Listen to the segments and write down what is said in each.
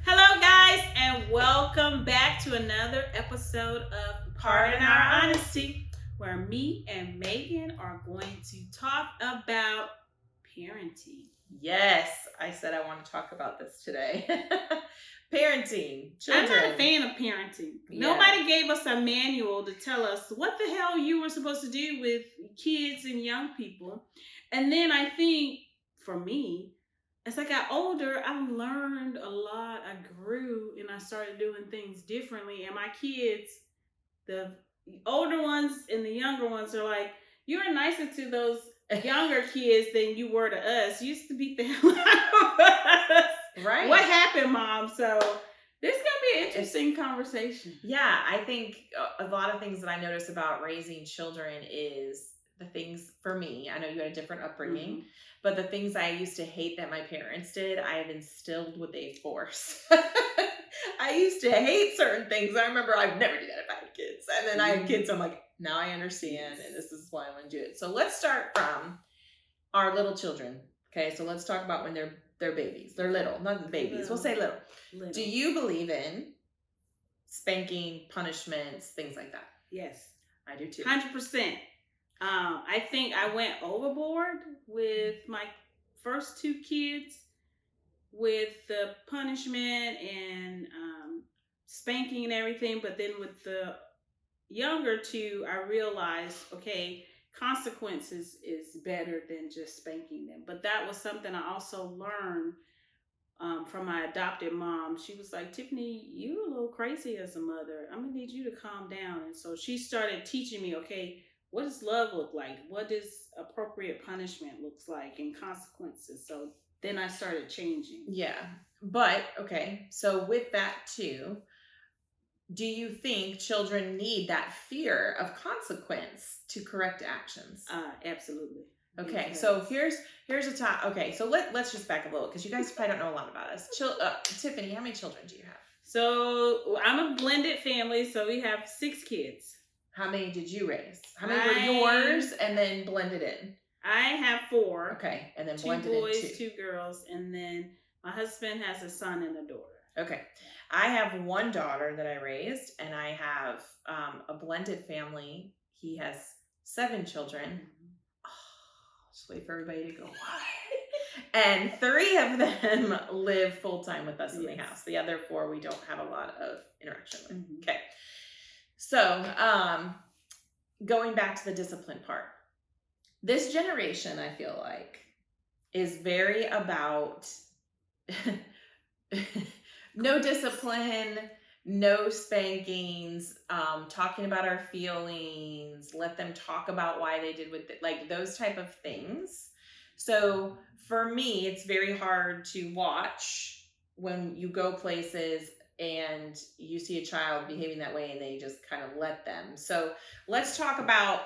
Hello, guys, and welcome back to another episode of Pardon Our Honesty, where me and Megan are going to talk about parenting. Yes, I said I want to talk about this today. Parenting, children. I'm not a fan of parenting. Yeah. Nobody gave us a manual to tell us what the hell you were supposed to do with kids and young people. And then I think, for me, as I got older, I learned a lot. I grew and I started doing things differently. And my kids, the older ones and the younger ones, are like, you were nicer to those younger kids than you were to us. You used to beat the hell out of us. Right. What happened, Mom? So this is going to be an interesting conversation. Yeah, I think a lot of things that I notice about raising children is the things, for me, I know you had a different upbringing, but the things I used to hate that my parents did, I have instilled with a force. I used to hate certain things. I remember I'd never do that if I had kids. And then I had kids, I'm like, now I understand, and this is why I want to do it. So let's start from our little children. Okay, so let's talk about when they're babies. They're little, not babies. We'll say little. Do you believe in spanking, punishments, things like that? Yes. I do too. 100%. I think I went overboard with my first two kids with the punishment and spanking and everything. But then with the younger two, I realized, okay, consequences is better than just spanking them. But that was something I also learned from my adopted mom. She was like, Tiffany, you're a little crazy as a mother. I'm gonna need you to calm down. And so she started teaching me, okay, what does love look like? What does appropriate punishment looks like and consequences? So then I started changing. Yeah. But okay, so with that too, do you think children need that fear of consequence to correct actions? Absolutely. Okay, so here's a top. Okay, so let's just back a little because you guys probably don't know a lot about us. Tiffany, how many children do you have? So I'm a blended family, so we have 6 kids. How many did you raise? How many were yours and then blended in? I have 4. Okay, and then 2 blended boys, in 2 girls, and then my husband has a son and a daughter. Okay, I have 1 daughter that I raised, and I have a blended family. He has 7 children. Just wait for everybody to go, what? And 3 of them live full-time with us in the house. The other 4 we don't have a lot of interaction with. Okay. So going back to the discipline part. This generation, I feel like, is very about no discipline, no spankings, talking about our feelings, let them talk about why they did like those type of things. So for me, it's very hard to watch when you go places and you see a child behaving that way and they just kind of let them. So let's talk about,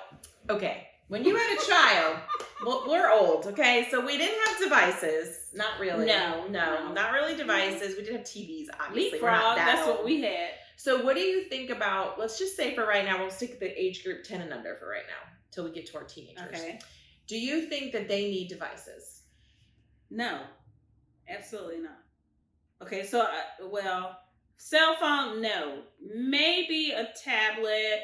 okay, when you had a child, well, we're old, okay? So we didn't have devices. Not really. No, not really devices. We did have TVs, obviously. Leapfrog, that's old. What we had. So what do you think about, let's just say for right now, we'll stick the age group 10 and under for right now, till we get to our teenagers. Okay. Do you think that they need devices? No, absolutely not. Okay, so, cell phone, no. Maybe a tablet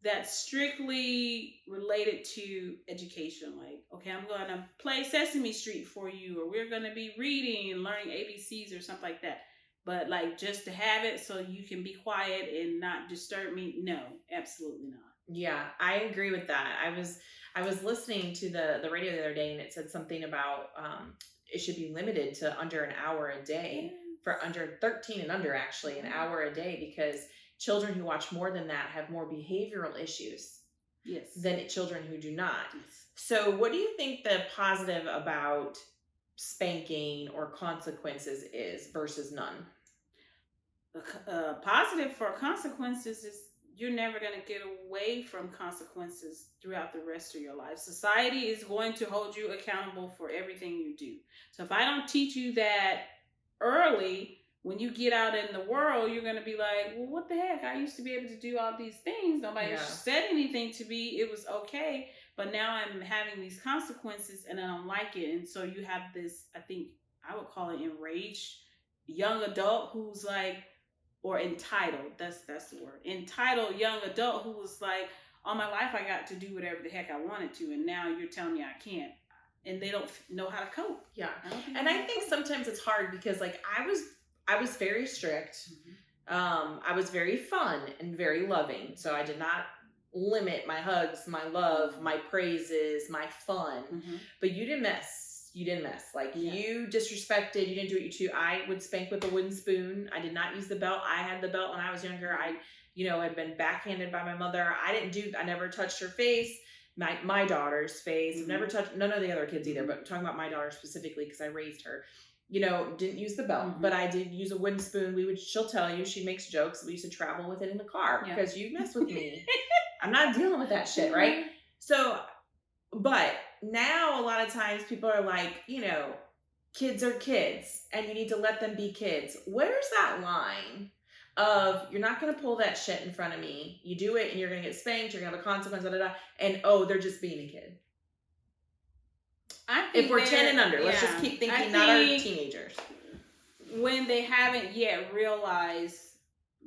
that's strictly related to education. Like, okay, I'm going to play Sesame Street for you, or we're going to be reading and learning ABCs or something like that. But like just to have it so you can be quiet and not disturb me, no, absolutely not. Yeah, I agree with that. I was listening to the radio the other day, and it said something about it should be limited to under an hour a day. For under 13 and under, actually, an hour a day, because children who watch more than that have more behavioral issues than children who do not. Yes. So what do you think the positive about spanking or consequences is versus none? positive for consequences is you're never going to get away from consequences throughout the rest of your life. Society is going to hold you accountable for everything you do. So if I don't teach you that early, when you get out in the world, you're going to be like, well, what the heck? I used to be able to do all these things. Nobody said anything to me. It was okay. But now I'm having these consequences and I don't like it. And so you have this, I think I would call it enraged young adult who's like, or entitled. That's the word. Entitled young adult who was like, all my life I got to do whatever the heck I wanted to, and now you're telling me I can't. And they don't know how to cope. Yeah. And I think sometimes it's hard because like I was very strict. I was very fun and very loving. So I did not limit my hugs, my love, my praises, my fun. But you didn't mess. You didn't mess. Like you disrespected, you didn't do what you do. I would spank with a wooden spoon. I did not use the belt. I had the belt when I was younger. I, had been backhanded by my mother. I never touched her face, my daughter's face. I've never touched none of the other kids either, but I'm talking about my daughter specifically because I raised her. Didn't use the belt, but I did use a wooden spoon. She'll tell you, she makes jokes. We used to travel with it in the car because you mess with me. I'm not dealing with that shit, right? So, but now a lot of times people are like, kids are kids and you need to let them be kids. Where's that line of you're not going to pull that shit in front of me. You do it and you're going to get spanked. You're going to have a consequence, and they're just being a kid. If we're 10 and under, let's just keep thinking not our teenagers. When they haven't yet realized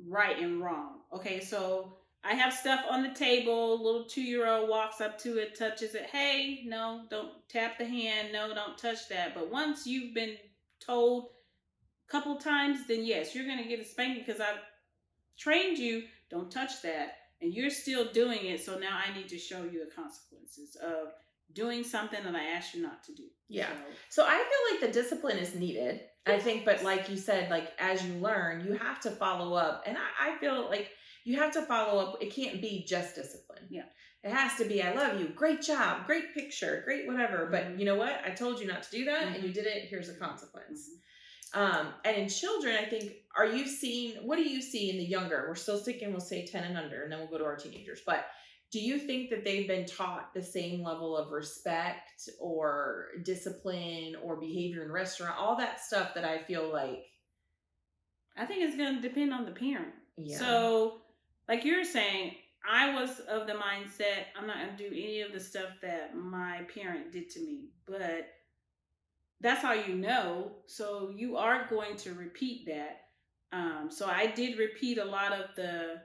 right and wrong. Okay, so I have stuff on the table. Little 2-year-old walks up to it, touches it. Hey, no, don't tap the hand. No, don't touch that. But once you've been told a couple times, then yes, you're going to get a spanking because I've trained you. Don't touch that. And you're still doing it. So now I need to show you the consequences of doing something that I asked you not to do. Yeah. So I feel like the discipline is needed. I think, but like you said, like as you learn, you have to follow up. And I feel like you have to follow up. It can't be just discipline. Yeah. It has to be, I love you. Great job. Great picture. Great whatever. But you know what? I told you not to do that and you did it. Here's a consequence. And in children, I think, what do you see in the younger? We're still sticking, we'll say 10 and under, and then we'll go to our teenagers. But do you think that they've been taught the same level of respect or discipline or behavior in restaurant, all that stuff that I feel like? I think it's going to depend on the parent. Yeah. So, like you were saying, I was of the mindset, I'm not going to do any of the stuff that my parent did to me. But that's how you know. So you are going to repeat that. So I did repeat a lot of the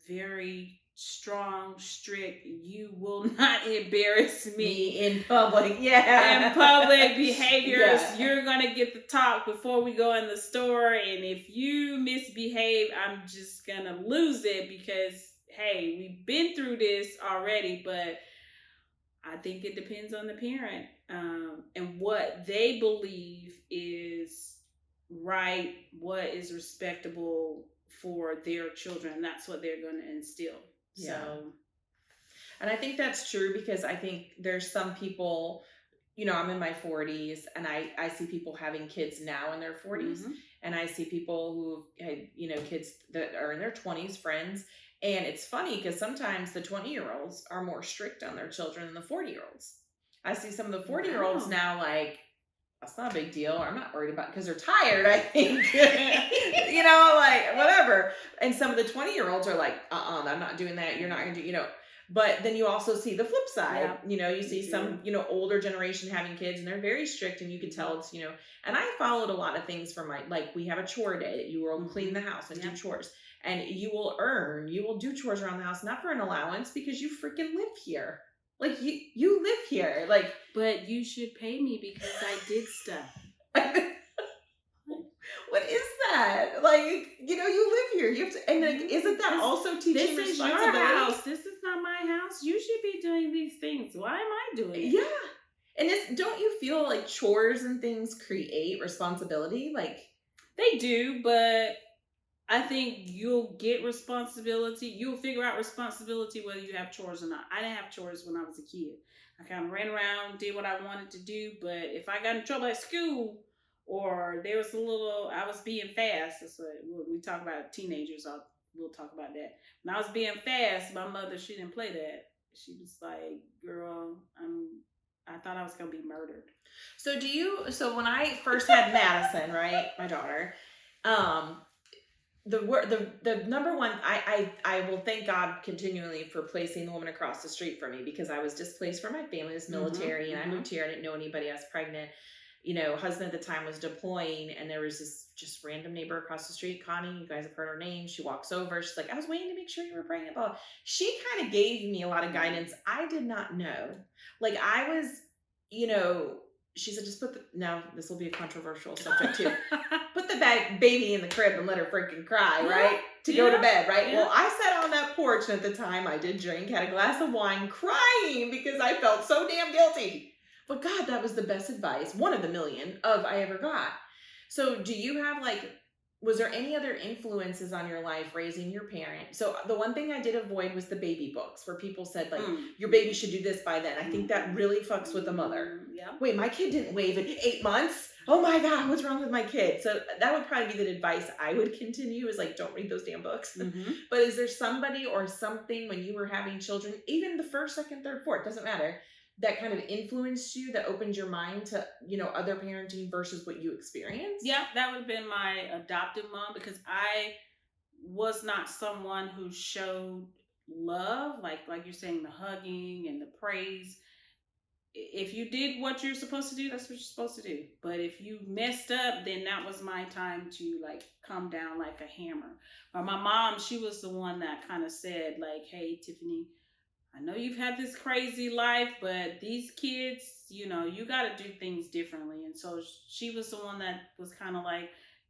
very strong, strict, you will not embarrass me in public. Yeah. In public behaviors. Yeah. You're going to get the talk before we go in the store. And if you misbehave, I'm just going to lose it because, hey, we've been through this already. But I think it depends on the parent and what they believe is right, what is respectable for their children. That's what they're going to instill. Yeah. So, and I think that's true because I think there's some people, I'm in my 40s and I see people having kids now in their 40s and I see people who had, kids that are in their 20s, friends. And it's funny because sometimes the 20-year-olds are more strict on their children than the 40-year-olds. I see some of the 40-year-olds now like, that's not a big deal. I'm not worried about it because they're tired, I think. Like whatever. And some of the 20-year-olds are like, I'm not doing that. You're not going to do, But then you also see the flip side. Yeah. You see some, older generation having kids and they're very strict and you can tell it's, and I followed a lot of things from we have a chore day that you will clean the house and do chores. And you will do chores around the house, not for an allowance because you freaking live here. Like you live here. Like, but you should pay me because I did stuff. What is that? Like, you live here. You have to, and like, isn't that also teaching responsibility? This is your house. This is not my house. You should be doing these things. Why am I doing it? Yeah. And don't you feel like chores and things create responsibility? Like they do, but I think you'll get responsibility. You'll figure out responsibility whether you have chores or not. I didn't have chores when I was a kid. I kind of ran around, did what I wanted to do. But if I got in trouble at school or there was I was being fast. That's what we talk about teenagers. We'll talk about that. When I was being fast, my mother, she didn't play that. She was like, girl, I thought I was going to be murdered. So when I first had Madison, right, my daughter, um, the number one, I will thank God continually for placing the woman across the street for me, because I was displaced from my family, was military, and I moved here. I didn't know anybody. I was pregnant. Husband at the time was deploying, and there was this just random neighbor across the street, Connie. You guys have heard her name. She walks over. She's like, I was waiting to make sure you were pregnant. But she kind of gave me a lot of guidance I did not know. Like I was, she said, just now this will be a controversial subject too. Put the baby in the crib and let her freaking cry, right? To go to bed, right? Yeah. Well, I sat on that porch, and at the time I did drink, had a glass of wine, crying because I felt so damn guilty. But God, that was the best advice, one of the million I ever got. So do you have was there any other influences on your life raising your parent? So the one thing I did avoid was the baby books, where people said your baby should do this by then. I think that really fucks with the mother. Yeah. Wait, my kid didn't wave at 8 months. Oh my God, what's wrong with my kid? So that would probably be the advice I would continue, is don't read those damn books. But is there somebody or something when you were having children, even the first, second, third, fourth, doesn't matter, that kind of influenced you, that opened your mind to, other parenting versus what you experienced? Yeah, that would have been my adoptive mom, because I was not someone who showed love, like you're saying, the hugging and the praise. If you did what you're supposed to do, that's what you're supposed to do. But if you messed up, then that was my time to come down like a hammer. But my mom, she was the one that kind of said hey, Tiffany, I know you've had this crazy life, but these kids, you got to do things differently. And so she was the one that was kind of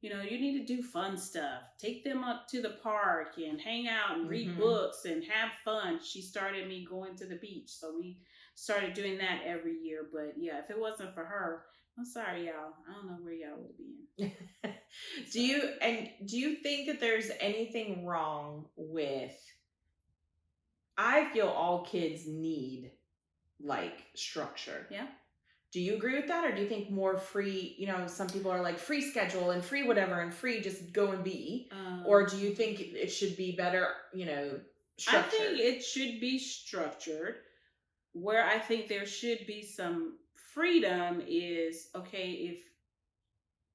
you need to do fun stuff. Take them up to the park and hang out and read books and have fun. She started me going to the beach. So we started doing that every year. But yeah, if it wasn't for her, I'm sorry, y'all. I don't know where y'all would have been. Do you think that there's anything wrong with, I feel all kids need structure. Yeah. Do you agree with that? Or do you think more free, some people are free schedule and free whatever and free just go and be? Or do you think it should be better, structured? I think it should be structured. Where I think there should be some freedom is, okay, if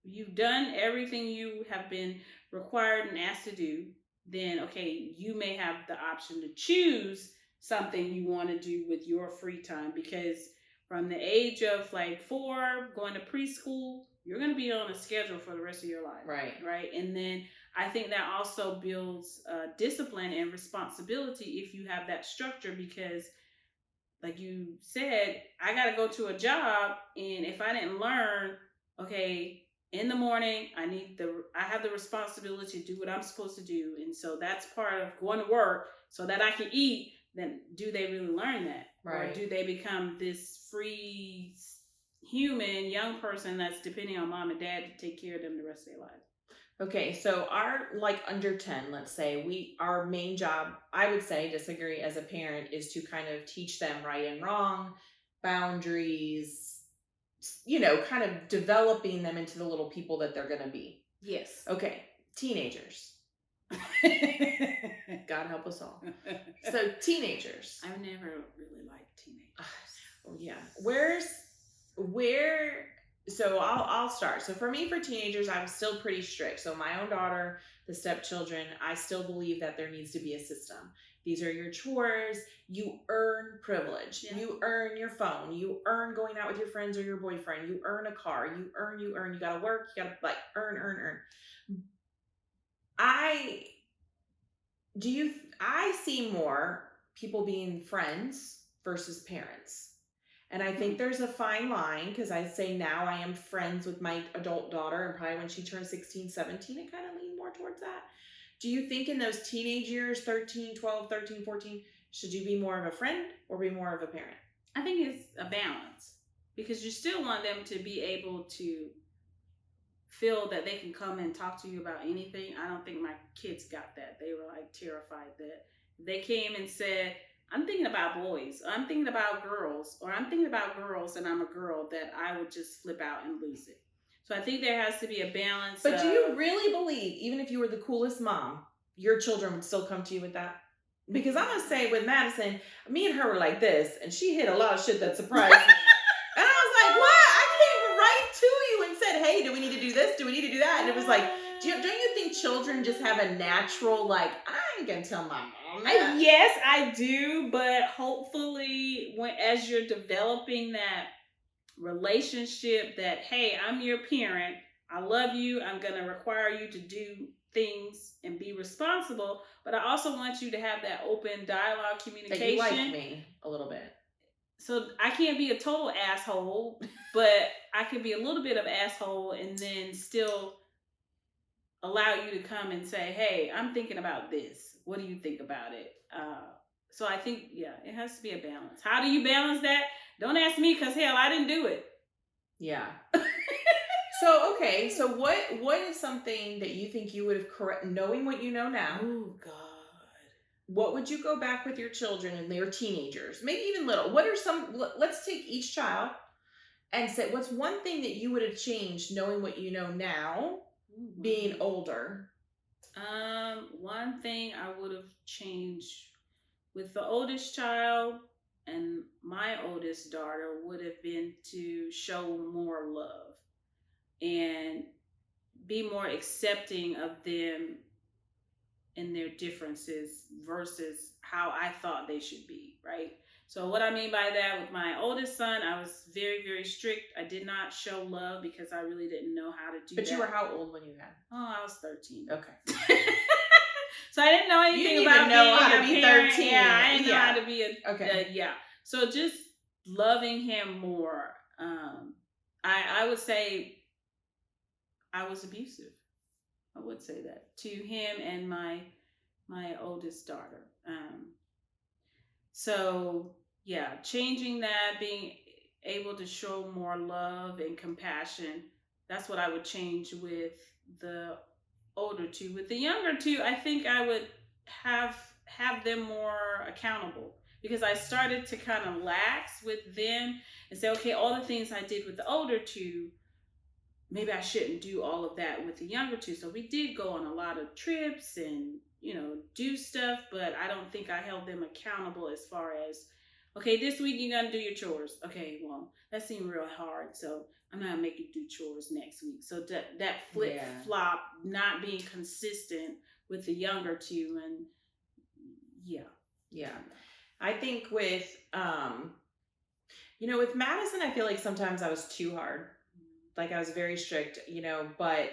you've done everything you have been required and asked to do, then okay, you may have the option to choose something you want to do with your free time, because from the age of 4 going to preschool, you're going to be on a schedule for the rest of your life. Right. And then I think that also builds discipline and responsibility if you have that structure, because like you said, I got to go to a job, and if I didn't learn, okay, in the morning, I have the responsibility to do what I'm supposed to do. And so that's part of going to work so that I can eat. Then do they really learn that? Right. Or do they become this free human young person that's depending on mom and dad to take care of them the rest of their life? Okay, so our under 10, let's say, our main job, I would say, disagree as a parent, is to kind of teach them right and wrong, boundaries, kind of developing them into the little people that they're going to be. Yes. Okay, teenagers. God help us all. So teenagers. I've never really liked teenagers. Oh yeah. So I'll start. So for me, for teenagers, I was still pretty strict. So my own daughter, the stepchildren, I still believe that there needs to be a system. These are your chores. You earn privilege. Yeah. You earn your phone. You earn going out with your friends or your boyfriend. You earn a car. You earn. You gotta work. You gotta earn. I see more people being friends versus parents. And I think there's a fine line, because I say now I am friends with my adult daughter, and probably when she turns 16, 17, I kind of lean more towards that. Do you think in those teenage years, 13, 12, 13, 14, should you be more of a friend or be more of a parent? I think it's a balance, because you still want them to be able to feel that they can come and talk to you about anything. I don't think my kids got that. They were terrified that they came and said, I'm thinking about boys, I'm thinking about girls, or I'm thinking about girls and I'm a girl, that I would just flip out and lose it. So I think there has to be a balance. But do you really believe, even if you were the coolest mom, your children would still come to you with that? Because I'm going to say with Madison, me and her were like this, and she hit a lot of shit that surprised me. And I was like, what? I came right to you and said, hey, do we need to do this? Do we need to do that? And it was like, don't you think children just have a natural, like, I ain't going to tell my mom that? Yes, I do. But hopefully, as you're developing that relationship that, hey, I'm your parent, I love you, I'm going to require you to do things and be responsible, but I also want you to have that open dialogue, communication. That you like me a little bit. So I can't be a total asshole, but I can be a little bit of asshole and then still allow you to come and say, hey, I'm thinking about this. What do you think about it? So I think, yeah, it has to be a balance. How do you balance that? Don't ask me, because hell, I didn't do it. Yeah. So, okay. So what is something that you think you would have correct, knowing what you know now? Oh, God. What would you go back with your children and they were teenagers, maybe even little? What are let's take each child and say, what's one thing that you would have changed knowing what you know now, being older? One thing I would have changed with the oldest child and my oldest daughter would have been to show more love and be more accepting of them and their differences versus how I thought they should be, right? So what I mean by that, with my oldest son, I was very, very strict. I did not show love because I really didn't know how to do that. But you were how old when you had? Oh, I was 13. Okay. So I didn't know anything about how to be parent. 13. Yeah, I didn't know how to be okay. Yeah. So just loving him more. I would say I was abusive. I would say that to him and my oldest daughter. So yeah, changing that, being able to show more love and compassion. That's what I would change with the older two. With the younger two, I think I would have them more accountable, because I started to kind of lax with them and say, okay, all the things I did with the older two, maybe I shouldn't do all of that with the younger two. So we did go on a lot of trips and, do stuff, but I don't think I held them accountable as far as, okay, this week you're going to do your chores. Okay, well, that seemed real hard, so I'm not going to make you do chores next week. So that flip-flop, not being consistent with the younger two, and yeah. I think with, with Madison, I feel like sometimes I was too hard. Like I was very strict, but,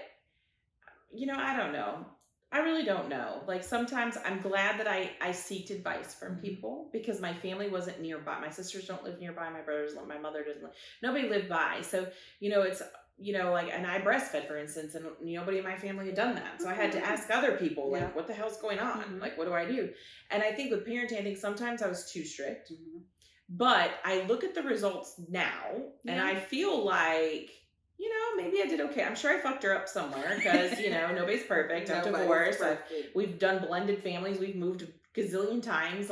I don't know. I really don't know. Like sometimes I'm glad that I seeked advice from people, because my family wasn't nearby. My sisters don't live nearby. My brothers, my mother doesn't live. Nobody lived by. So, it's, like, and I breastfed, for instance, and nobody in my family had done that. So I had to ask other people, like, what the hell's going on? Mm-hmm. Like, what do I do? And I think with parenting, I think sometimes I was too strict, but I look at the results now and I feel like, maybe I did okay. I'm sure I fucked her up somewhere because, nobody's perfect. I'm divorced. We've done blended families. We've moved a gazillion times.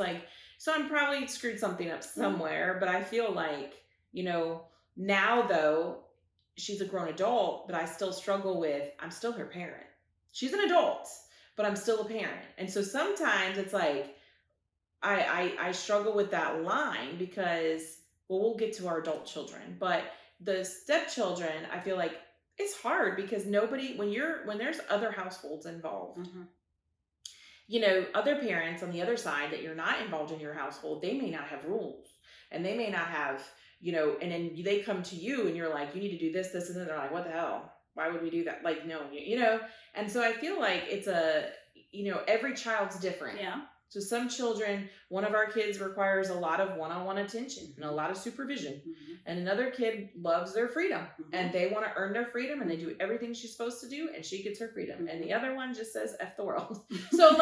So I'm probably screwed something up somewhere. But I feel like, now though, she's a grown adult, but I still struggle with, I'm still her parent. She's an adult, but I'm still a parent. And so sometimes it's like, I struggle with that line because, we'll get to our adult children, but the stepchildren, I feel like it's hard because when there's other households involved, other parents on the other side that you're not involved in your household, they may not have rules and they may not have, and then they come to you and you're like, you need to do this, this, and then they're like, what the hell? Why would we do that? Like, no, and so I feel like it's every child's different. Yeah. So some children, one of our kids requires a lot of one-on-one attention and a lot of supervision. And another kid loves their freedom and they want to earn their freedom and they do everything she's supposed to do and she gets her freedom. And the other one just says, F the world. So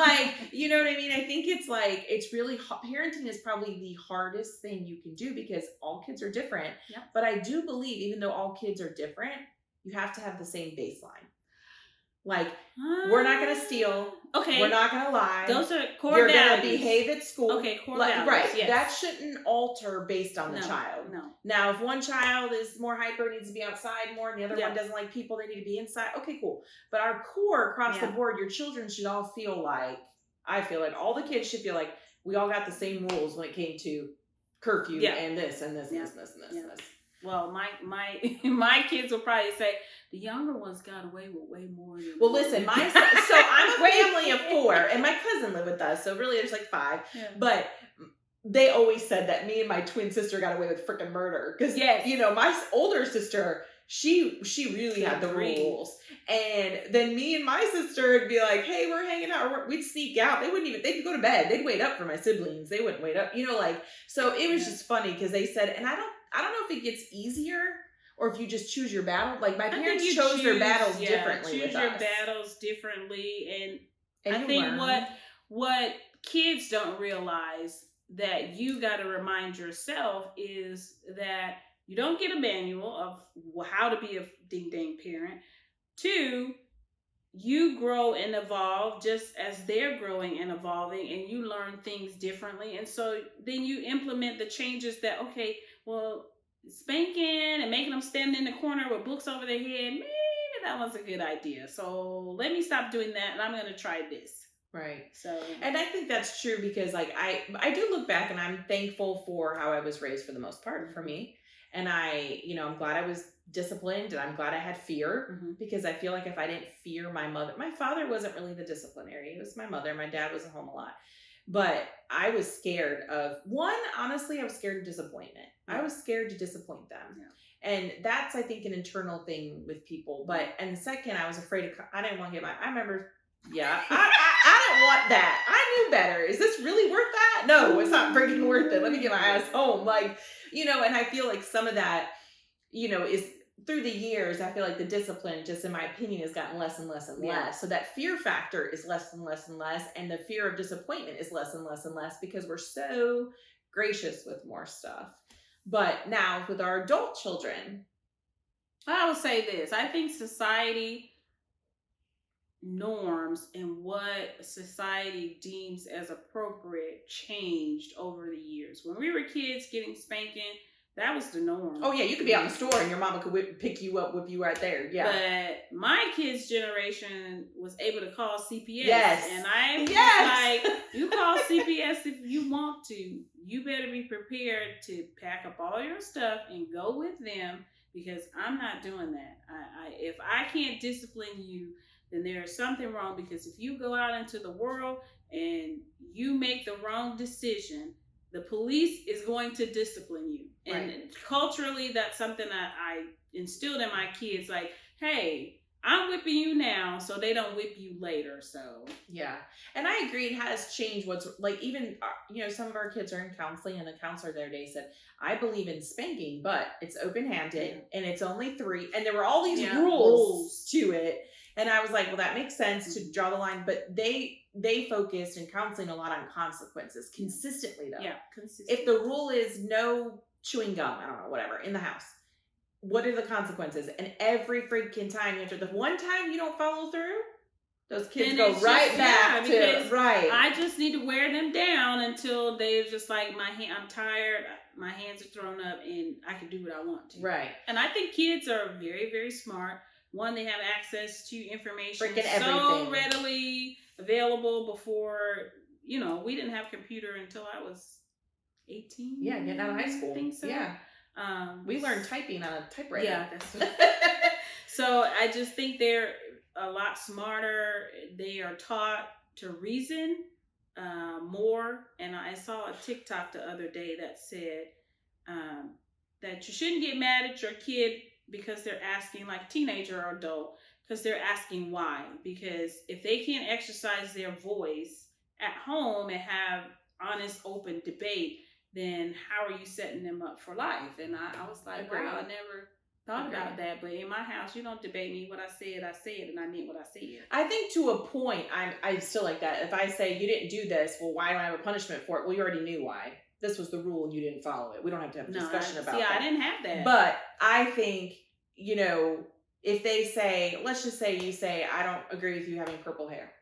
you know what I mean? I think it's like, it's really, parenting is probably the hardest thing you can do because all kids are different. Yep. But I do believe even though all kids are different, you have to have the same baseline. Like, we're not going to steal. Okay. We're not going to lie. Those are core You're values. You're going to behave at school. Okay, core values. Right. Yes. That shouldn't alter based on the child. No. Now, if one child is more hyper, needs to be outside more, and the other one doesn't like people, they need to be inside. Okay, cool. But our core across the board, your children should all feel like, I feel like all the kids should feel like we all got the same rules when it came to curfew and this and this and this and this and this. Well, my kids will probably say the younger ones got away with way more than well, listen, so I'm a family of 4, and my cousin lived with us, so really there's like 5. Yeah. But they always said that me and my twin sister got away with freaking murder because you know, my older sister, she really had the rules, and then me and my sister would be like, hey, we're hanging out, or we'd sneak out. They'd go to bed, they'd wait up for my siblings, they wouldn't wait up, you know, like, so it was just funny because they said, and I don't know if it gets easier or if you just choose your battle. Like my parents chose their battles differently. Choose your battles differently, and I think what kids don't realize that you got to remind yourself is that you don't get a manual of how to be a ding-dang parent. 2, you grow and evolve just as they're growing and evolving, and you learn things differently. And so then you implement the changes that, okay, well, spanking and making them stand in the corner with books over their head, maybe that was a good idea. So let me stop doing that, and I'm going to try this. Right. So, and I think that's true because like I do look back and I'm thankful for how I was raised for the most part for me. And I'm glad I was disciplined, and I'm glad I had fear because I feel like if I didn't fear my father wasn't really the disciplinary. It was my mother. My dad wasn't home a lot. But I was scared of, honestly, I was scared of disappointment. Yeah. I was scared to disappoint them. Yeah. And that's, I think, an internal thing with people. And second, I was afraid I didn't want to get I remember, I didn't want that. I knew better. Is this really worth that? No, it's not freaking worth it. Let me get my ass home. Like, and I feel like some of that, is through the years, I feel like the discipline, just in my opinion, has gotten less and less and less. So that fear factor is less and less and less. And the fear of disappointment is less and less and less because we're so gracious with more stuff. But now with our adult children, I will say this. I think society norms and what society deems as appropriate changed over the years. When we were kids, getting spanking, that was the norm. Oh yeah, you could be out in the store and your mama could pick you up, whip you right there. Yeah. But my kids' generation was able to call CPS. Yes. And I'm like, you call CPS if you want to. You better be prepared to pack up all your stuff and go with them, because I'm not doing that. If I can't discipline you, then there's something wrong, because if you go out into the world and you make the wrong decision, the police is going to discipline you. And culturally, that's something that I instilled in my kids, like, hey, I'm whipping you now so they don't whip you later. So yeah. And I agree, it has changed. What's like, even some of our kids are in counseling, and the counselor the other day said, I believe in spanking, but it's open-handed and it's only 3, and there were all these rules to it. And I was like, well, that makes sense to draw the line. But they focused in counseling a lot on consequences consistently, though. Yeah, consistently. If the rule is no chewing gum, I don't know, whatever, in the house, what are the consequences? And every freaking time, after the one time you don't follow through, those kids go right back to, I just need to wear them down until they're just like, I'm tired, my hands are thrown up, and I can do what I want to. Right. And I think kids are very, very smart. One, they have access to information so readily available. Before, we didn't have computer until I was 18. Yeah, getting out of high school. I think so. Yeah. We learned typing on a typewriter. Yeah, that's so I just think they're a lot smarter. They are taught to reason more. And I saw a TikTok the other day that said that you shouldn't get mad at your kid because they're asking, like teenager or adult, because they're asking why. Because if they can't exercise their voice at home and have honest, open debate, then how are you setting them up for life? And I was like, wow, I never thought about that. But in my house, you don't debate me. What I said, and I meant what I said. I think to a point, I'm still like that. If I say, you didn't do this, well, why do I have a punishment for it? Well, you already knew why. This was the rule and you didn't follow it. We don't have to have a discussion about that. I didn't have that. But I think, if they say, let's just say you say, I don't agree with you having purple hair.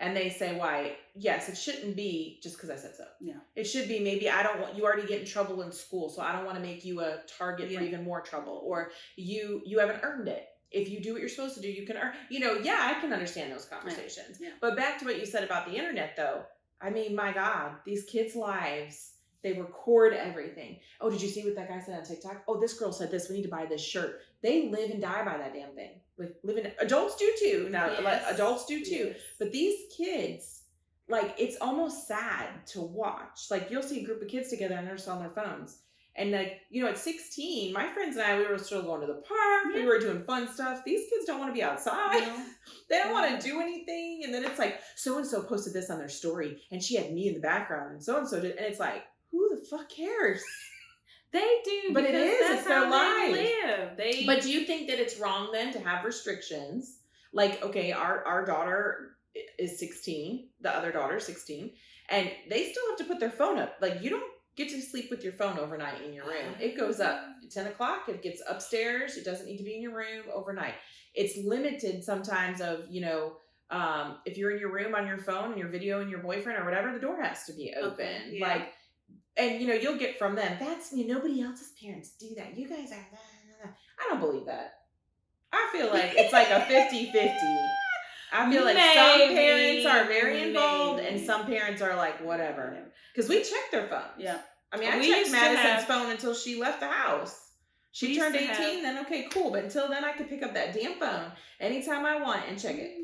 And they say why? Yes, it shouldn't be just because I said so. Yeah. It should be maybe I don't want you already get in trouble in school, so I don't want to make you a target for even more trouble. Or you haven't earned it. If you do what you're supposed to do, you can earn. I can understand those conversations. Yeah. But back to what you said about the internet, though. I mean, my God, these kids' lives. They record everything. Oh, did you see what that guy said on TikTok? Oh, this girl said this. We need to buy this shirt. They live and die by that damn thing. Adults do too. Now, adults do too. Yes. But these kids, it's almost sad to watch. You'll see a group of kids together and they're just on their phones. And at 16, my friends and I, we were still going to the park. Yeah. We were doing fun stuff. These kids don't want to be outside. No. They don't want to do anything. And then it's so-and-so posted this on their story and she had me in the background and so-and-so did. And it's who the fuck cares? They do, but it is. It's their life. Live. But do you think that it's wrong then to have restrictions? Okay, our daughter is 16, the other daughter is 16, and they still have to put their phone up. You don't get to sleep with your phone overnight in your room. It goes up at 10 o'clock. It gets upstairs. It doesn't need to be in your room overnight. It's limited sometimes of, if you're in your room on your phone and you're videoing your boyfriend or whatever, the door has to be open. Okay, yeah. And, you'll get from them, that's nobody else's parents do that. You guys are, I don't believe that. I feel like it's a 50-50. I feel like some parents are very involved and some parents are whatever. Because we check their phones. Yeah. I mean, I checked Madison's phone until she left the house. She turned 18, then okay, cool. But until then, I could pick up that damn phone anytime I want and check it.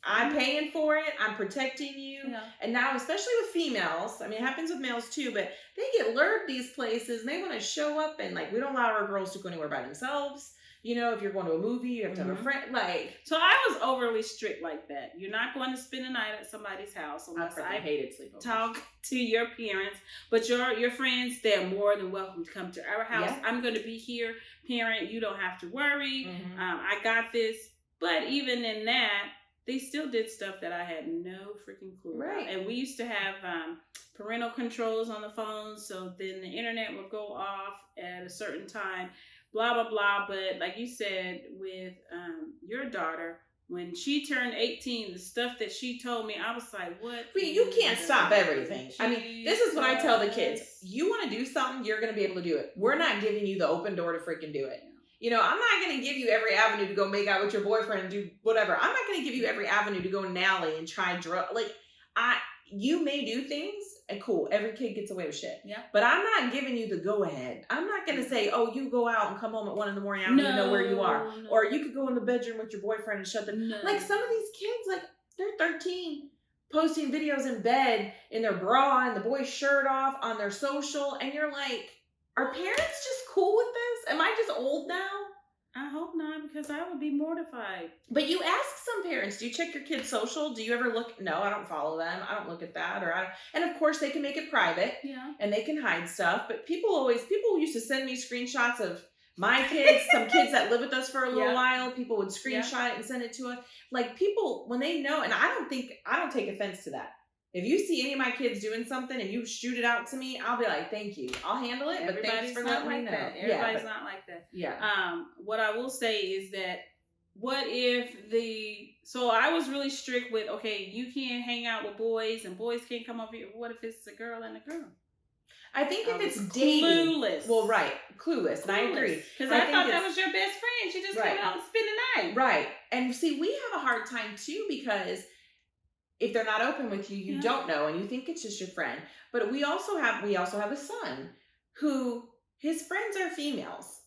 I'm paying for it. I'm protecting you. Yeah. And now, especially with females, I mean, it happens with males too, but they get lured these places and they want to show up and we don't allow our girls to go anywhere by themselves. If you're going to a movie, you have to have a friend. So I was overly strict like that. You're not going to spend the night at somebody's house unless I hated sleepovers. Talk to your parents, but your friends, they're more than welcome to come to our house. Yeah. I'm going to be here, parent. You don't have to worry. Mm-hmm. I got this. But even in that, they still did stuff that I had no freaking clue about. And we used to have parental controls on the phone, so then the internet would go off at a certain time, blah, blah, blah. But like you said, with your daughter, when she turned 18, the stuff that she told me, I was like, what? You can't stop everything. I mean, this is what I tell the kids. You want to do something, you're going to be able to do it. We're not giving you the open door to freaking do it. I'm not going to give you every avenue to go make out with your boyfriend and do whatever. I'm not going to give you every avenue to go nally and try drugs. You may do things and cool. Every kid gets away with shit. Yeah. But I'm not giving you the go ahead. I'm not going to say, oh, you go out and come home at 1 a.m. I don't even know where you are. No. Or you could go in the bedroom with your boyfriend and shut the... No. Some of these kids, they're 13, posting videos in bed in their bra and the boy's shirt off on their social. And you're like, are parents just cool with this? Am I just old now? I hope not, because I would be mortified. But you ask some parents, do you check your kid's social? Do you ever look? No, I don't follow them. I don't look at that. And of course they can make it private. Yeah. And they can hide stuff. But people used to send me screenshots of my kids, some kids that live with us for a little while. People would screenshot it and send it to us. People, when they know, and I don't take offense to that. If you see any of my kids doing something and you shoot it out to me, I'll be like, thank you. I'll handle it, but thanks for letting me know. Everybody's not like that. Yeah. What I will say is that so I was really strict with, okay, you can't hang out with boys and boys can't come over here. What if it's a girl and a girl? I think if it's dating. Clueless. Well, right. Clueless. And I agree. Because I thought that was your best friend. She just came out and spent the night. Right. And see, we have a hard time too because if they're not open with you, you don't know, and you think it's just your friend. But we also have a son who his friends are females.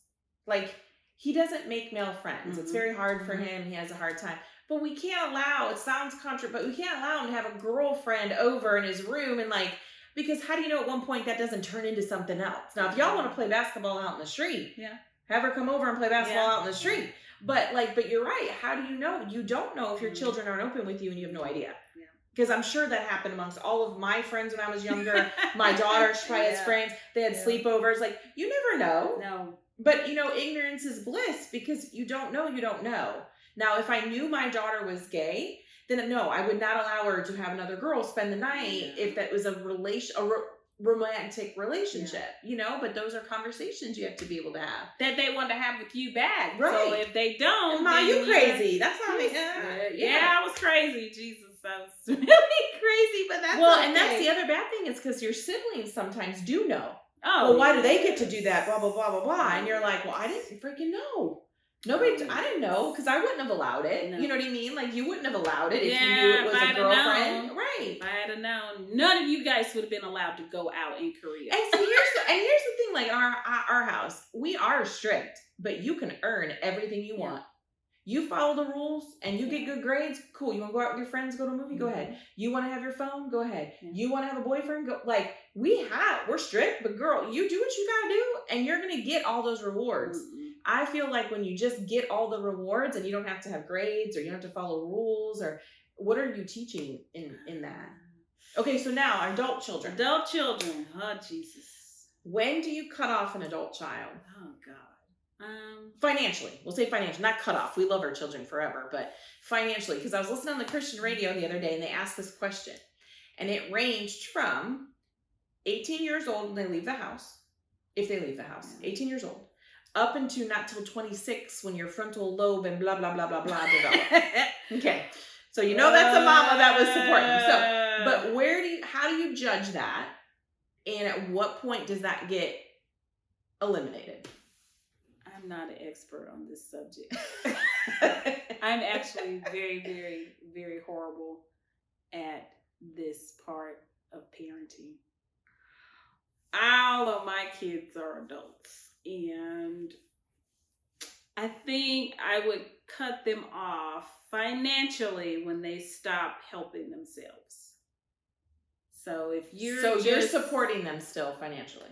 He doesn't make male friends. Mm-hmm. It's very hard for him. He has a hard time. But we can't allow, it sounds but we can't allow him to have a girlfriend over in his room and because how do you know at one point that doesn't turn into something else? Now, if y'all want to play basketball out in the street, have her come over and play basketball out in the street. But you're right. How do you know? You don't know if your children aren't open with you and you have no idea. Because I'm sure that happened amongst all of my friends when I was younger. My daughter, she probably has friends. They had sleepovers. You never know. No. But, ignorance is bliss because you don't know, you don't know. Now, if I knew my daughter was gay, then no, I would not allow her to have another girl spend the night if that was a relation. romantic relationship, you know, but those are conversations you have to be able to have. That they want to have with you back. Right. So if they don't, Ma, you crazy. That's not me. Yeah, I was crazy. Jesus, I was really crazy, but that's okay. And that's the other bad thing is because your siblings sometimes do know. Oh, well, why do they get to do that? Blah, blah, blah, blah, blah. And you're like, well, I didn't freaking know. I didn't know because I wouldn't have allowed it. No. You know what I mean? Like, you wouldn't have allowed it if you knew it was a girlfriend. Right. If I had known, none of you guys would have been allowed to go out in Korea. And so here's the thing, like, in our house, we are strict, but you can earn everything you want. You follow the rules and you get good grades, cool. You want to go out with your friends, go to a movie, go ahead. You want to have your phone, go ahead. You want to have a boyfriend, go. Like, we're strict, but girl, you do what you gotta do and you're gonna get all those rewards. I feel like when you just get all the rewards and you don't have to have grades or you don't have to follow rules, or what are you teaching in that? Okay, so now adult children. Oh, Jesus. When do you cut off an adult child? Oh, God. Financially, we'll say financially, not cut off. We love our children forever, but financially, because I was listening on the Christian radio the other day and they asked this question, and it ranged from 18 years old when they leave the house, if they leave the house, 18 years old, up into not till 26 when your frontal lobe and blah, blah, blah, blah, blah develop. Okay. So you know that's a mama that was supporting. So, but how do you judge that? And at what point does that get eliminated? I'm not an expert on this subject. I'm actually very, very, very horrible at this part of parenting. All of my kids are adults, and I think I would cut them off financially when they stop helping themselves. So if you're supporting them still financially.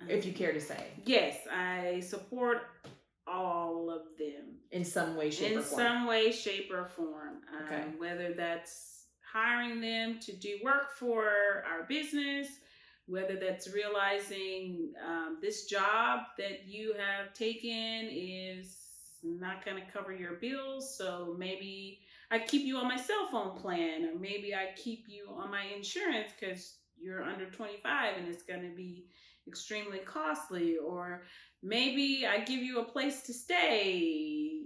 If you care to say. Yes, I support all of them. In some way, shape, or form. In some way, shape, or form. Okay. Whether that's hiring them to do work for our business, whether that's realizing this job that you have taken is not going to cover your bills, so maybe I keep you on my cell phone plan, or maybe I keep you on my insurance because you're under 25 and it's going to be extremely costly, or maybe I give you a place to stay,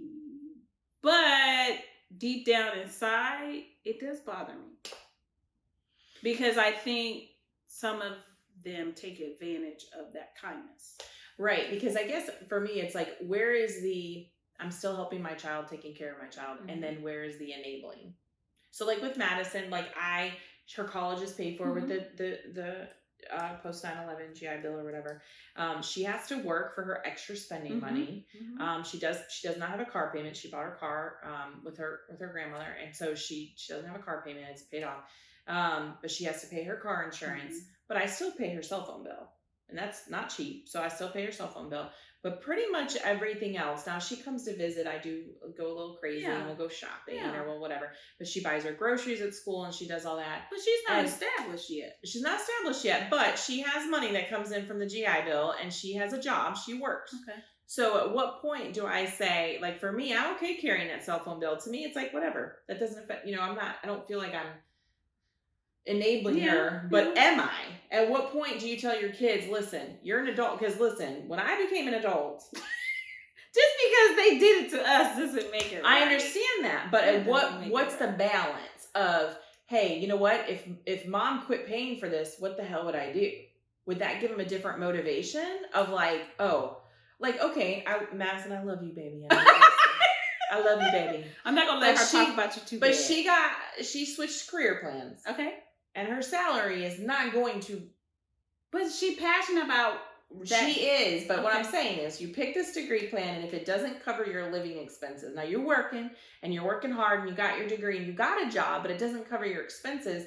but deep down inside it does bother me because I think some of them take advantage of that kindness. Right, because I guess for me it's like, where is the I'm still helping my child, taking care of my child, and then where is the enabling? So like with Madison, like her college is paid for with the post 9/11 GI Bill or whatever. She has to work for her extra spending money. She does not have a car payment. She bought her car with her grandmother, and so she doesn't have a car payment. It's paid off. But she has to pay her car insurance. But I still pay her cell phone bill, and that's not cheap. So I still pay her cell phone bill. But pretty much everything else. Now she comes to visit. I do go a little crazy and we'll go shopping or whatever. But she buys her groceries at school and she does all that. But she's not established yet. She's not established yet, but she has money that comes in from the GI Bill and she has a job. She works. Okay. So at what point do I say, like for me, I'm okay carrying that cell phone bill. To me, it's like, whatever. That doesn't affect, I don't feel like I'm enabling her, but am I? At what point do you tell your kids, listen, you're an adult? Because listen, when I became an adult, just because they did it to us doesn't make it right. I understand that, but at what's the balance of, hey, you know what? If mom quit paying for this, what the hell would I do? Would that give them a different motivation of like, oh, like, okay, Madison, I love you, baby. I love you, baby. I'm not gonna let her talk about you too bad. But she switched career plans. Okay. And her salary is not going to. But she's passionate about that. She is. But what I'm saying is, you pick this degree plan, and if it doesn't cover your living expenses, now you're working and you're working hard, and you got your degree and you got a job, but it doesn't cover your expenses.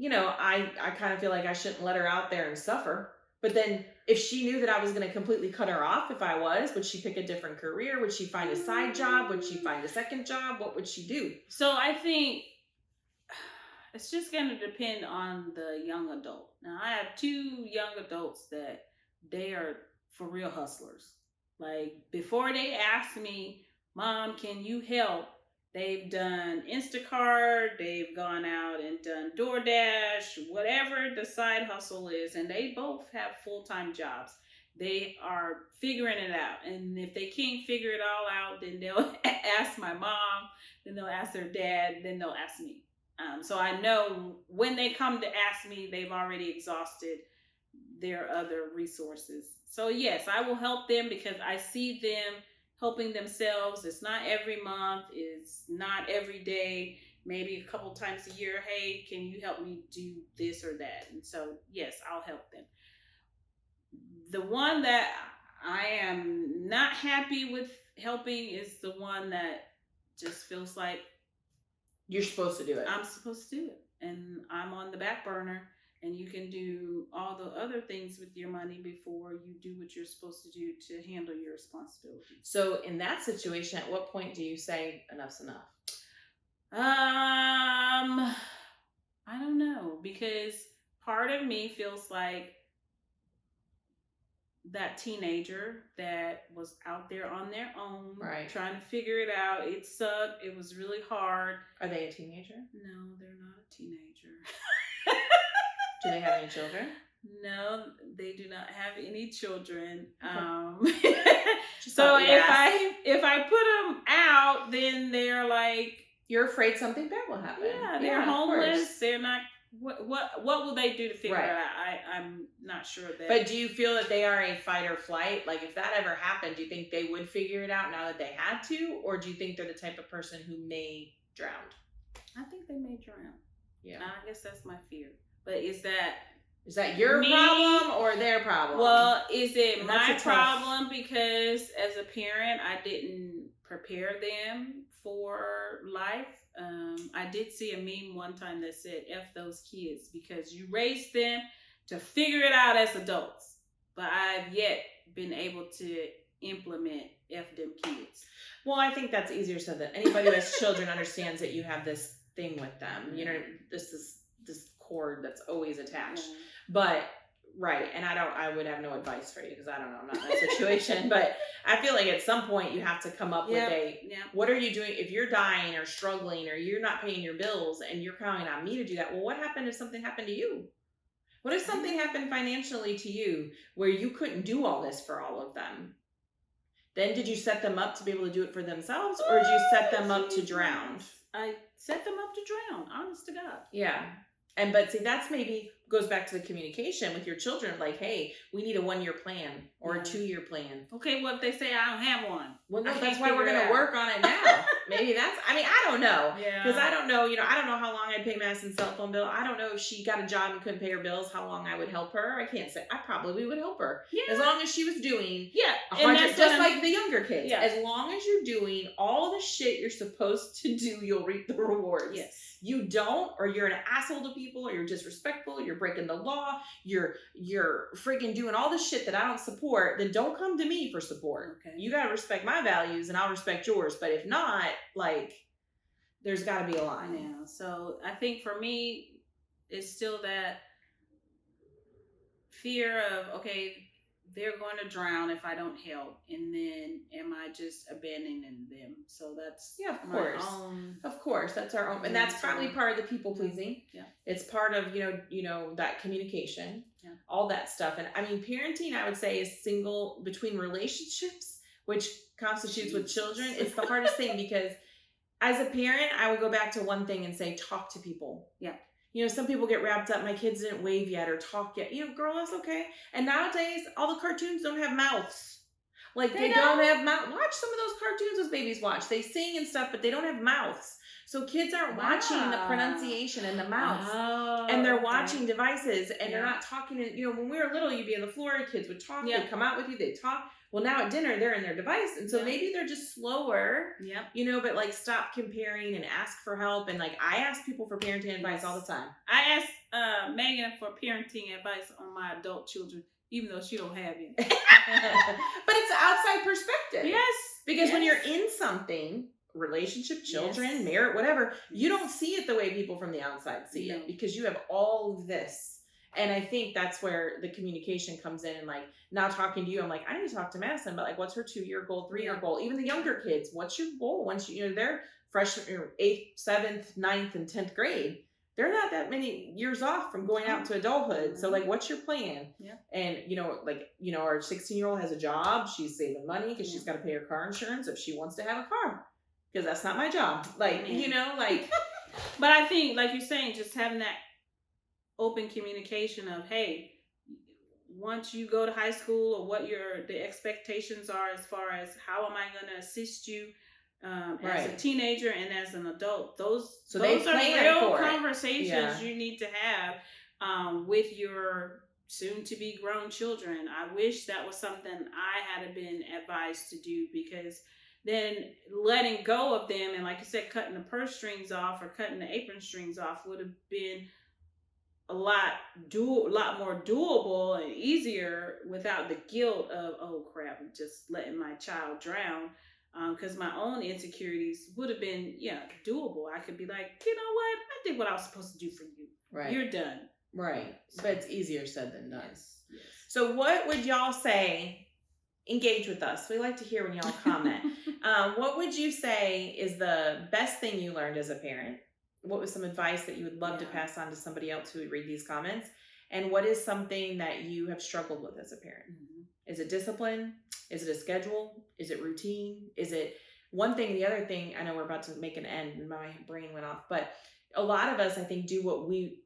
I kind of feel like I shouldn't let her out there and suffer. But then, if she knew that I was going to completely cut her off, if I was, would she pick a different career? Would she find a side job? Would she find a second job? What would she do? So I think it's just going to depend on the young adult. Now, I have 2 young adults that they are for real hustlers. Like, before they ask me, Mom, can you help? They've done Instacart, they've gone out and done DoorDash, whatever the side hustle is, and they both have full-time jobs. They are figuring it out. And if they can't figure it all out, then they'll ask my mom, then they'll ask their dad, then they'll ask me. So I know when they come to ask me, they've already exhausted their other resources. So yes, I will help them because I see them helping themselves. It's not every month, it's not every day, maybe a couple times a year. Hey, can you help me do this or that? And so yes, I'll help them. The one that I am not happy with helping is the one that just feels like you're supposed to do it. I'm supposed to do it, and I'm on the back burner, and you can do all the other things with your money before you do what you're supposed to do to handle your responsibilities. So in that situation, at what point do you say enough's enough? I don't know, because part of me feels like that teenager that was out there on their own, right, trying to figure it out. It sucked. It was really hard. Are they a teenager? No, they're not a teenager. Do they have any children? No, they do not have any children. Okay. So if I put them out, then they're like, you're afraid something bad will happen. Yeah, they're homeless. They're not. What will they do to figure it out? I'm not sure that. But do you feel that they are a fight or flight? Like if that ever happened, do you think they would figure it out now that they had to, or do you think they're the type of person who may drown? I think they may drown. Yeah, I guess that's my fear. But is that your problem or their problem? Well, is it my problem because as a parent I didn't prepare them for life? I did see a meme one time that said F those kids, because you raised them to figure it out as adults, but I've yet been able to implement F them kids. Well, I think that's easier so that anybody who has children understands that you have this thing with them. You know, this cord that's always attached. Yeah. But right, and I would have no advice for you because I don't know, I'm not in that situation. But I feel like at some point you have to come up with what are you doing if you're dying or struggling or you're not paying your bills and you're counting on me to do that? Well, what happened if something happened to you? What if something happened financially to you where you couldn't do all this for all of them? Then did you set them up to be able to do it for themselves, or did you set them up to drown? I set them up to drown, honest to God. Yeah. But see, that's maybe goes back to the communication with your children. Like, hey, we need a 1-year plan or a 2-year plan. Okay, well, if they say I don't have one. Well, no, that's why we're going to work on it now. Maybe I don't know. Yeah. Because I don't know, I don't know how long I'd pay Madison's cell phone bill. I don't know if she got a job and couldn't pay her bills, how long I would help her. I can't say. I probably would help her. Yeah. As long as she was doing. Yeah. And that's just like the younger kids. Yeah. As long as you're doing all the shit you're supposed to do, you'll reap the rewards. Yes. You don't, or you're an asshole to people, or you're disrespectful, you're breaking the law, you're freaking doing all the shit that I don't support, then don't come to me for support. Okay. You got to respect my values and I'll respect yours. But if not, like, there's got to be a line. Yeah. So I think for me, it's still that fear of, okay, they're going to drown if I don't help, and then am I just abandoning them? So that's of course, that's our own, and that's probably part of the people pleasing. Yeah, it's part of that communication, all that stuff. And I mean, parenting, I would say, is between relationships, which constitutes with children. It's the hardest thing because as a parent, I would go back to one thing and say, talk to people. Yeah. Some people get wrapped up, my kids didn't wave yet or talk yet. Girl, that's okay. And nowadays, all the cartoons don't have mouths. Like, they don't have mouths. Watch some of those cartoons those babies watch. They sing and stuff, but they don't have mouths. So kids aren't watching the pronunciation and the mouths. Oh, and they're watching devices, and they're not talking. When we were little, you'd be on the floor, kids would talk, they'd come out with you, they'd talk. Well, now at dinner, they're in their device. And so maybe they're just slower, but like stop comparing and ask for help. And like, I ask people for parenting advice all the time. I ask Megan for parenting advice on my adult children, even though she don't have any. But it's an outside perspective. Yes. Because when you're in something, relationship, children, marriage, whatever, you don't see it the way people from the outside see it because you have all of this. And I think that's where the communication comes in, and like now talking to you, I'm like, I need to talk to Madison, but like, what's her 2-year goal, 3-year goal? Even the younger kids, what's your goal? Once they're freshman, 8th, 7th, 9th, and 10th grade. They're not that many years off from going out to adulthood. So like, what's your plan? Yeah. And our 16-year-old has a job. She's saving money because she's got to pay her car insurance if she wants to have a car. Because that's not my job. Like, But I think, like you're saying, just having that open communication of, hey, once you go to high school, or what the expectations are as far as how am I going to assist you as a teenager and as an adult. Those are real conversations you need to have with your soon-to-be grown children. I wish that was something I had been advised to do, because then letting go of them and, like you said, cutting the purse strings off or cutting the apron strings off would have been a lot more doable and easier without the guilt of, oh crap, I'm just letting my child drown. Because my own insecurities would have been doable. I could be like, you know what, I did what I was supposed to do for you. Right. You're done. Right. So, but it's easier said than done. Yes. So what would y'all say? Engage with us. We like to hear when y'all comment. What would you say is the best thing you learned as a parent? What was some advice that you would love to pass on to somebody else who would read these comments? And what is something that you have struggled with as a parent? Mm-hmm. Is it discipline? Is it a schedule? Is it routine? Is it one thing? The other thing, I know we're about to make an end and my brain went off, but a lot of us, I think, do what we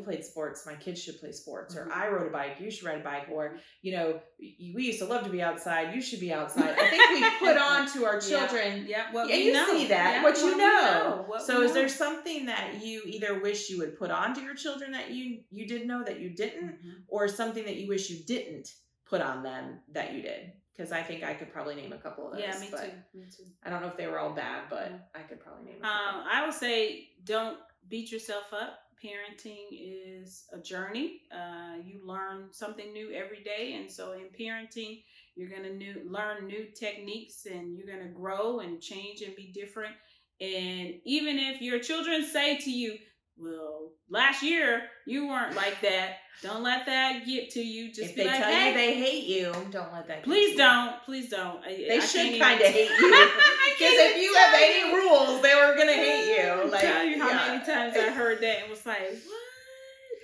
played sports, my kids should play sports, or I rode a bike, you should ride a bike, or, we used to love to be outside, you should be outside. I think we put on to our children, what and we you know. see that, what you know. So is there something that you either wish you would put on to your children that you did know that you didn't, or something that you wish you didn't put on them that you did? Because I think I could probably name a couple of those. Yeah, me too. I don't know if they were all bad, but I could probably name a couple. I would say don't beat yourself up. Parenting is a journey. You learn something new every day. And so in parenting, you're going to learn new techniques, and you're going to grow and change and be different. And even if your children say to you, well, last year you weren't like that, don't let that get to you. Just if they tell you they hate you, don't let that get please to don't. you. Please don't. They should kind of hate you. Because if you have any rules, they were going to hate you. Like, tell you how many times I heard that and was like, what?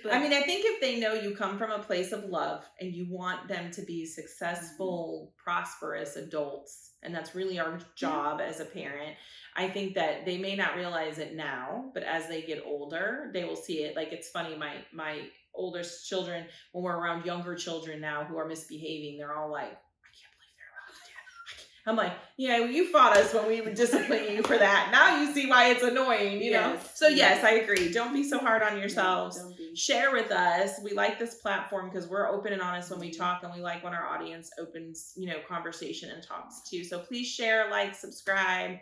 But, I mean, I think if they know you come from a place of love and you want them to be successful, prosperous adults, and that's really our job as a parent, I think that they may not realize it now, but as they get older, they will see it. Like, it's funny, my oldest children, when we're around younger children now who are misbehaving, they're all like, I can't believe they're allowed to do that. I'm like, yeah, well, you fought us when we would discipline you for that. Now you see why it's annoying, you know? So yes, I agree. Don't be so hard on yourselves. Share with us. We like this platform because we're open and honest when we talk, and we like when our audience opens, conversation and talks too. So please share, like, subscribe.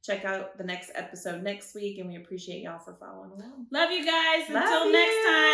Check out the next episode next week, and we appreciate y'all for following along. Love you guys. Until next time.